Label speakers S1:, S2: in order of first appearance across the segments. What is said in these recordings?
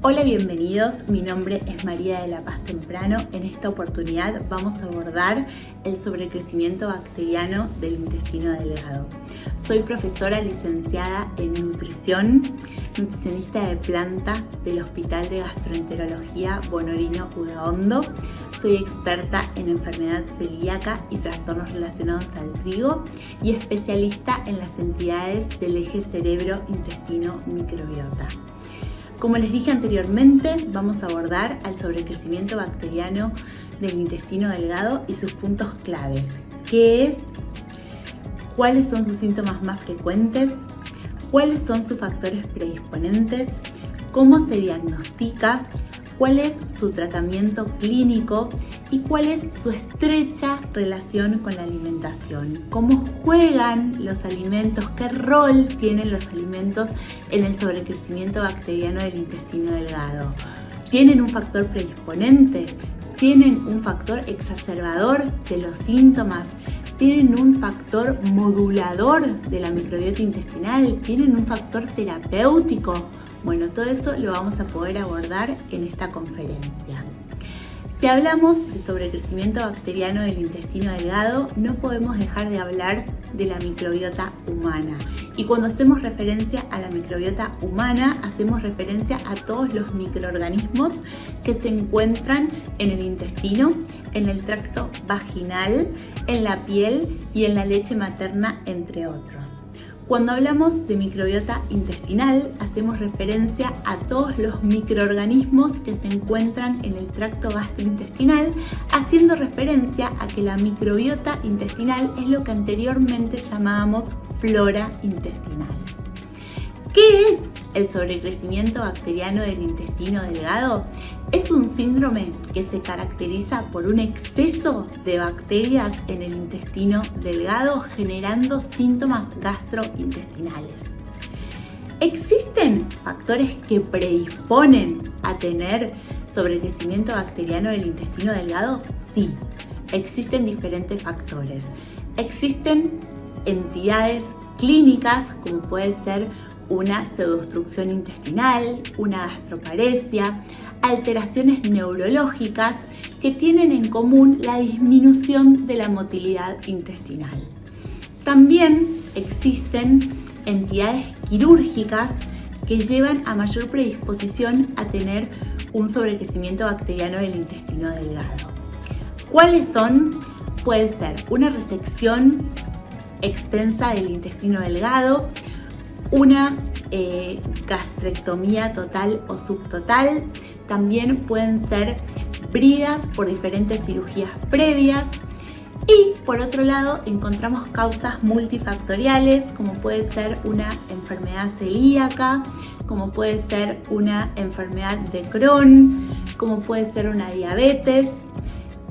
S1: Hola, bienvenidos. Mi nombre es María de la Paz Temprano. En esta oportunidad vamos a abordar el sobrecrecimiento bacteriano del intestino delgado. Soy profesora licenciada en nutrición, nutricionista de planta del Hospital de Gastroenterología Bonorino Udaondo. Soy experta en enfermedad celíaca y trastornos relacionados al trigo y especialista en las entidades del eje cerebro-intestino-microbiota. Como les dije anteriormente, vamos a abordar al sobrecrecimiento bacteriano del intestino delgado y sus puntos claves. ¿Qué es? ¿Cuáles son sus síntomas más frecuentes? ¿Cuáles son sus factores predisponentes? ¿Cómo se diagnostica? ¿Cuál es su tratamiento clínico? ¿Y cuál es su estrecha relación con la alimentación? ¿Cómo juegan los alimentos? ¿Qué rol tienen los alimentos en el sobrecrecimiento bacteriano del intestino delgado? ¿Tienen un factor predisponente? ¿Tienen un factor exacerbador de los síntomas? ¿Tienen un factor modulador de la microbiota intestinal? ¿Tienen un factor terapéutico? Bueno, todo eso lo vamos a poder abordar en esta conferencia. Si hablamos de sobrecrecimiento bacteriano del intestino delgado, no podemos dejar de hablar de la microbiota humana. Y cuando hacemos referencia a la microbiota humana, hacemos referencia a todos los microorganismos que se encuentran en el intestino, en el tracto vaginal, en la piel y en la leche materna, entre otros. Cuando hablamos de microbiota intestinal, hacemos referencia a todos los microorganismos que se encuentran en el tracto gastrointestinal, haciendo referencia a que la microbiota intestinal es lo que anteriormente llamábamos flora intestinal. ¿Qué es el sobrecrecimiento bacteriano del intestino delgado? Es un síndrome que se caracteriza por un exceso de bacterias en el intestino delgado, generando síntomas gastrointestinales. ¿Existen factores que predisponen a tener sobrecrecimiento bacteriano del intestino delgado? Sí, existen diferentes factores. Existen entidades clínicas como puede ser una pseudoobstrucción intestinal, una gastroparesia, alteraciones neurológicas que tienen en común la disminución de la motilidad intestinal. También existen entidades quirúrgicas que llevan a mayor predisposición a tener un sobrecrecimiento bacteriano del intestino delgado. ¿Cuáles son? Puede ser una resección extensa del intestino delgado, una gastrectomía total o subtotal. También pueden ser bridas por diferentes cirugías previas. Y por otro lado encontramos causas multifactoriales, como puede ser una enfermedad celíaca, como puede ser una enfermedad de Crohn, como puede ser una diabetes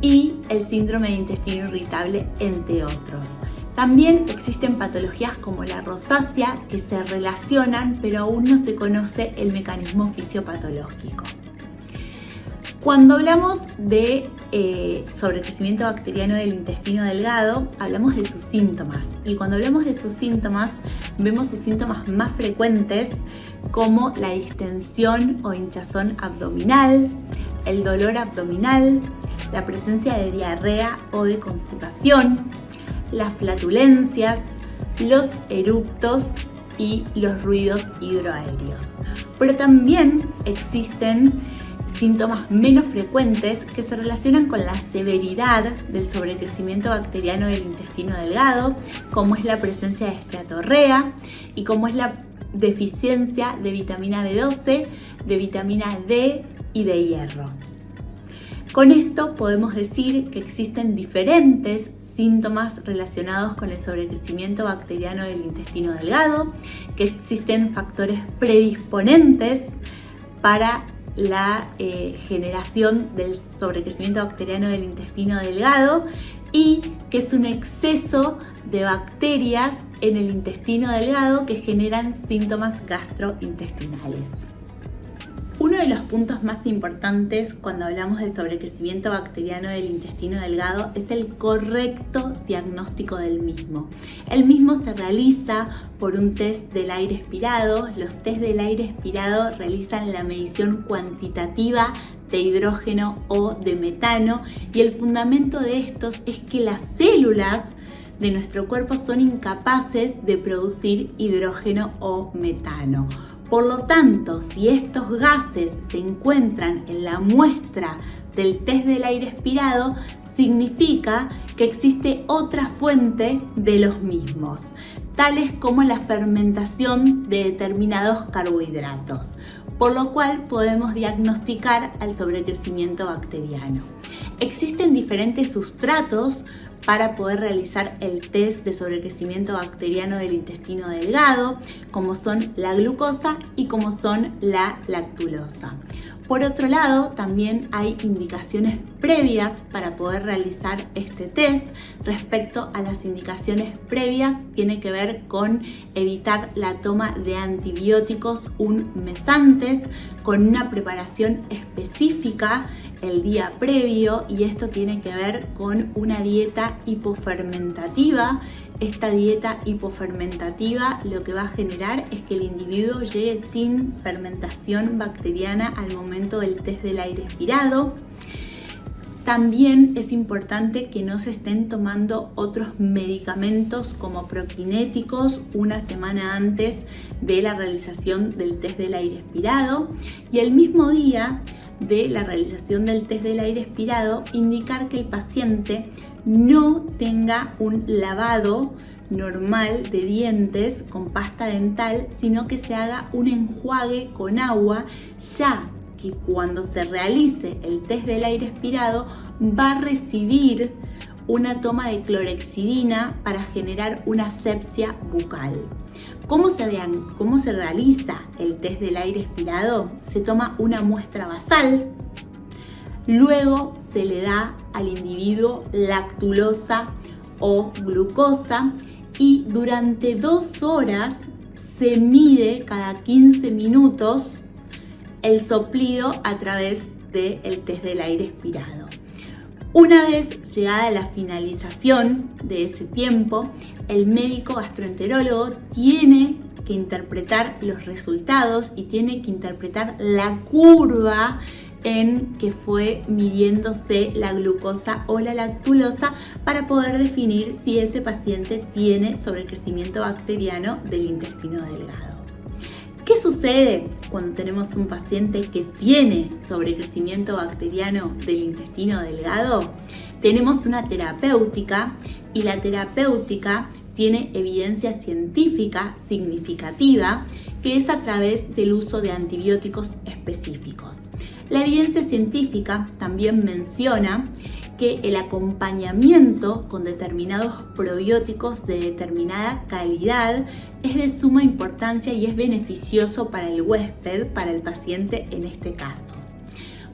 S1: y el síndrome de intestino irritable, entre otros. También existen patologías como la rosácea que se relacionan, pero aún no se conoce el mecanismo fisiopatológico. Cuando hablamos de sobrecrecimiento bacteriano del intestino delgado, hablamos de sus síntomas. Y cuando hablamos de sus síntomas, vemos sus síntomas más frecuentes como la distensión o hinchazón abdominal, el dolor abdominal, la presencia de diarrea o de constipación, las flatulencias, los eructos y los ruidos hidroaéreos. Pero también existen síntomas menos frecuentes que se relacionan con la severidad del sobrecrecimiento bacteriano del intestino delgado, como es la presencia de esteatorrea y como es la deficiencia de vitamina B12, de vitamina D y de hierro. Con esto podemos decir que existen diferentes síntomas relacionados con el sobrecrecimiento bacteriano del intestino delgado, que existen factores predisponentes para la generación del sobrecrecimiento bacteriano del intestino delgado y que es un exceso de bacterias en el intestino delgado que generan síntomas gastrointestinales. Uno Uno de los puntos más importantes cuando hablamos del sobrecrecimiento bacteriano del intestino delgado es el correcto diagnóstico del mismo. El mismo se realiza por un test del aire expirado. Los test del aire expirado realizan la medición cuantitativa de hidrógeno o de metano, y el fundamento de estos es que las células de nuestro cuerpo son incapaces de producir hidrógeno o metano. Por lo tanto, si estos gases se encuentran en la muestra del test del aire expirado, significa que existe otra fuente de los mismos, tales como la fermentación de determinados carbohidratos, por lo cual podemos diagnosticar al sobrecrecimiento bacteriano. Existen diferentes sustratos para poder realizar el test de sobrecrecimiento bacteriano del intestino delgado, como son la glucosa y como son la lactulosa. Por otro lado, también hay indicaciones previas para poder realizar este test. Respecto a las indicaciones previas, tiene que ver con evitar la toma de antibióticos un mes antes, con una preparación específica el día previo, y esto tiene que ver con una dieta hipofermentativa. Esta dieta hipofermentativa lo que va a generar es que el individuo llegue sin fermentación bacteriana al momento del test del aire expirado. También es importante que no se estén tomando otros medicamentos como prokinéticos una semana antes de la realización del test del aire expirado, y el mismo día de la realización del test del aire expirado indicar que el paciente no tenga un lavado normal de dientes con pasta dental, sino que se haga un enjuague con agua, ya que cuando se realice el test del aire expirado va a recibir una toma de clorhexidina para generar una asepsia bucal. ¿Cómo se realiza el test del aire expirado? Se toma una muestra basal, luego se le da al individuo lactulosa o glucosa, y durante 2 horas se mide cada 15 minutos el soplido a través del test del aire expirado. Una vez llegada la finalización de ese tiempo, el médico gastroenterólogo tiene que interpretar los resultados y tiene que interpretar la curva en que fue midiéndose la glucosa o la lactulosa para poder definir si ese paciente tiene sobrecrecimiento bacteriano del intestino delgado. ¿Qué sucede cuando tenemos un paciente que tiene sobrecrecimiento bacteriano del intestino delgado? Tenemos una terapéutica, y la terapéutica tiene evidencia científica significativa, que es a través del uso de antibióticos específicos. La evidencia científica también menciona que el acompañamiento con determinados probióticos de determinada calidad es de suma importancia y es beneficioso para el huésped, para el paciente en este caso.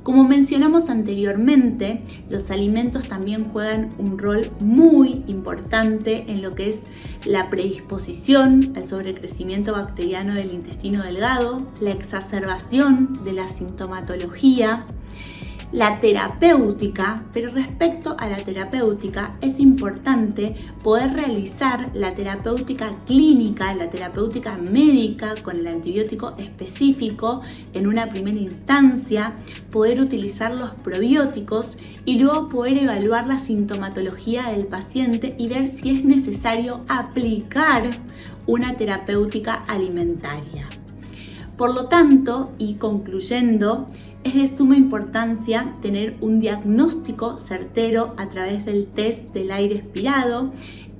S1: Como mencionamos anteriormente, los alimentos también juegan un rol muy importante en lo que es la predisposición al sobrecrecimiento bacteriano del intestino delgado, la exacerbación de la sintomatología, la terapéutica. Pero respecto a la terapéutica, es importante poder realizar la terapéutica clínica, la terapéutica médica con el antibiótico específico en una primera instancia, poder utilizar los probióticos y luego poder evaluar la sintomatología del paciente y ver si es necesario aplicar una terapéutica alimentaria. Por lo tanto, y concluyendo, es de suma importancia tener un diagnóstico certero a través del test del aire expirado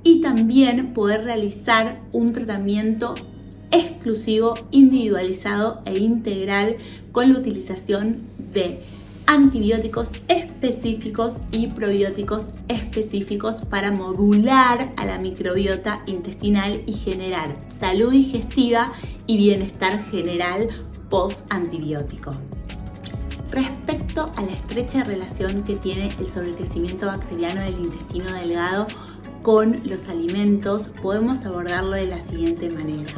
S1: y también poder realizar un tratamiento exclusivo, individualizado e integral con la utilización de antibióticos específicos y probióticos específicos para modular a la microbiota intestinal y generar salud digestiva y bienestar general post-antibiótico. Respecto a la estrecha relación que tiene el sobrecrecimiento bacteriano del intestino delgado con los alimentos, podemos abordarlo de la siguiente manera.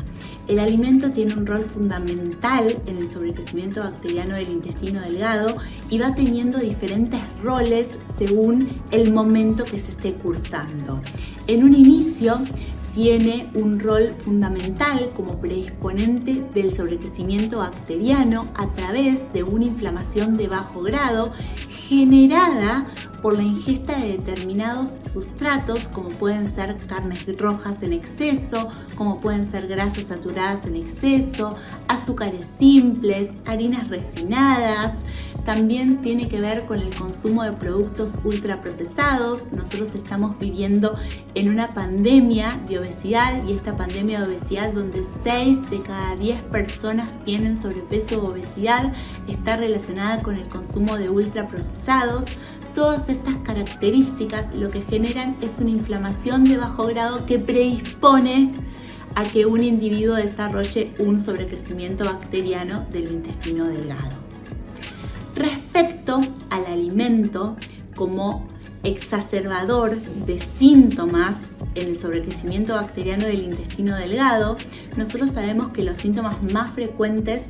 S1: El alimento tiene un rol fundamental en el sobrecrecimiento bacteriano del intestino delgado y va teniendo diferentes roles según el momento que se esté cursando. En un inicio tiene un rol fundamental como predisponente del sobrecrecimiento bacteriano a través de una inflamación de bajo grado generada por la ingesta de determinados sustratos, como pueden ser carnes rojas en exceso, como pueden ser grasas saturadas en exceso, azúcares simples, harinas refinadas. También tiene que ver con el consumo de productos ultraprocesados. Nosotros estamos viviendo en una pandemia de obesidad, y esta pandemia de obesidad, donde 6 de cada 10 personas tienen sobrepeso o obesidad, está relacionada con el consumo de ultraprocesados. Todas estas características lo que generan es una inflamación de bajo grado que predispone a que un individuo desarrolle un sobrecrecimiento bacteriano del intestino delgado. Respecto al alimento como exacerbador de síntomas en el sobrecrecimiento bacteriano del intestino delgado, nosotros sabemos que los síntomas más frecuentes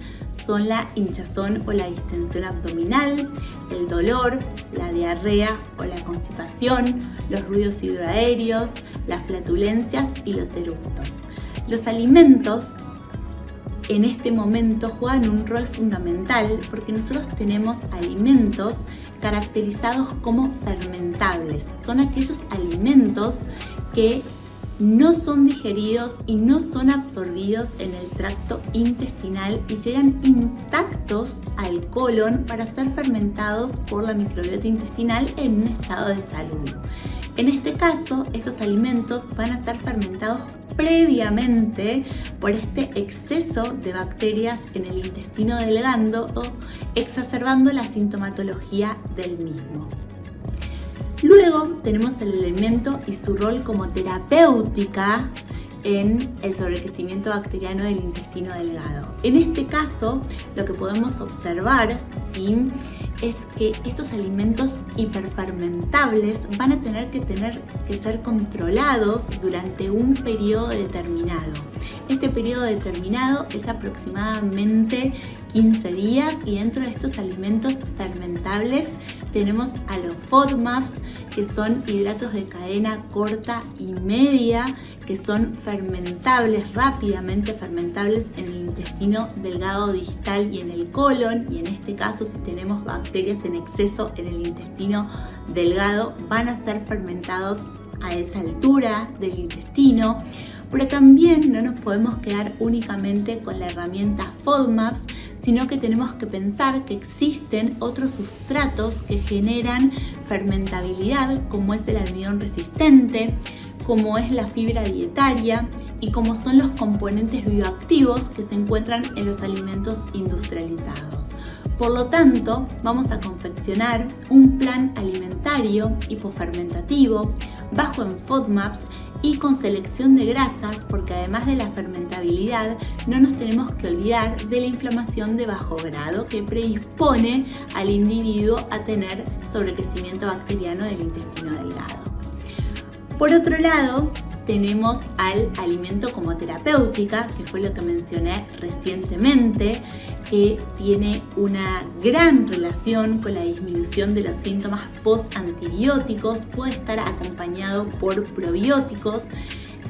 S1: son la hinchazón o la distensión abdominal, el dolor, la diarrea o la constipación, los ruidos hidroaéreos, las flatulencias y los eructos. Los alimentos en este momento juegan un rol fundamental porque nosotros tenemos alimentos caracterizados como fermentables. Son aquellos alimentos que no son digeridos y no son absorbidos en el tracto intestinal y llegan intactos al colon para ser fermentados por la microbiota intestinal en un estado de salud. En este caso, estos alimentos van a ser fermentados previamente por este exceso de bacterias en el intestino delgado, exacerbando la sintomatología del mismo. Luego tenemos el alimento y su rol como terapéutica en el sobrecrecimiento bacteriano del intestino delgado. En este caso, lo que podemos observar, ¿sí?, es que estos alimentos hiperfermentables van a tener que ser controlados durante un periodo determinado. Este periodo determinado es aproximadamente 15 días y dentro de estos alimentos fermentables tenemos a los FODMAPs, que son hidratos de cadena corta y media, que son fermentables, rápidamente fermentables en el intestino delgado distal y en el colon, y en este caso si tenemos bacterias en exceso en el intestino delgado van a ser fermentados a esa altura del intestino. Pero también no nos podemos quedar únicamente con la herramienta FODMAPs, sino que tenemos que pensar que existen otros sustratos que generan fermentabilidad, como es el almidón resistente, como es la fibra dietaria y como son los componentes bioactivos que se encuentran en los alimentos industrializados. Por lo tanto, vamos a confeccionar un plan alimentario hipofermentativo, bajo en FODMAPs y con selección de grasas, porque además de la fermentabilidad, no nos tenemos que olvidar de la inflamación de bajo grado que predispone al individuo a tener sobrecrecimiento bacteriano del intestino delgado. Por otro lado, tenemos al alimento como terapéutica, que fue lo que mencioné recientemente, que tiene una gran relación con la disminución de los síntomas post-antibióticos. Puede estar acompañado por probióticos.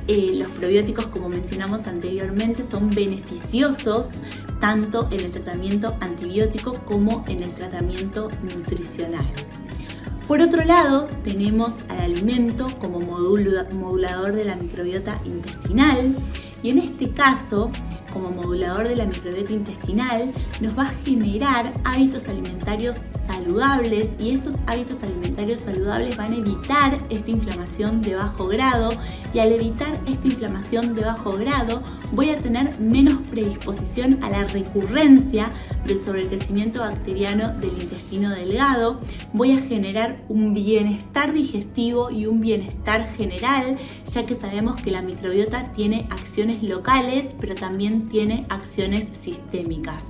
S1: Los probióticos, como mencionamos anteriormente, son beneficiosos tanto en el tratamiento antibiótico como en el tratamiento nutricional. Por otro lado, tenemos al alimento como modulador de la microbiota intestinal, y en este caso, como modulador de la microbiota intestinal, nos va a generar hábitos alimentarios saludables, y estos hábitos alimentarios saludables van a evitar esta inflamación de bajo grado, y al evitar esta inflamación de bajo grado voy a tener menos predisposición a la recurrencia del sobrecrecimiento bacteriano del intestino delgado. Voy a generar un bienestar digestivo y un bienestar general, ya que sabemos que la microbiota tiene acciones locales, pero también tiene acciones sistémicas.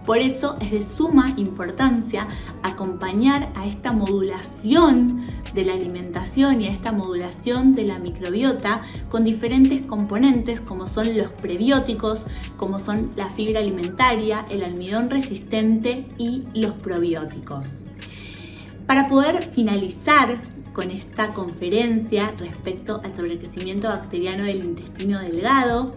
S1: Por eso es de suma importancia acompañar a esta modulación de la alimentación y a esta modulación de la microbiota con diferentes componentes como son los prebióticos, como son la fibra alimentaria, el almidón resistente y los probióticos. Para poder finalizar con esta conferencia respecto al sobrecrecimiento bacteriano del intestino delgado,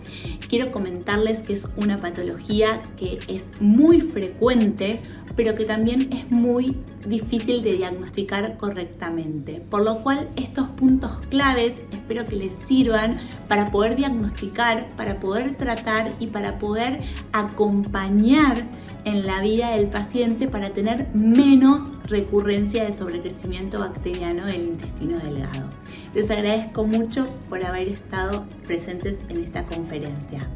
S1: quiero comentarles que es una patología que es muy frecuente, pero que también es muy difícil de diagnosticar correctamente. Por lo cual, estos puntos claves espero que les sirvan para poder diagnosticar, para poder tratar y para poder acompañar en la vida del paciente para tener menos recurrencia de sobrecrecimiento bacteriano del intestino delgado. Les agradezco mucho por haber estado presentes en esta conferencia.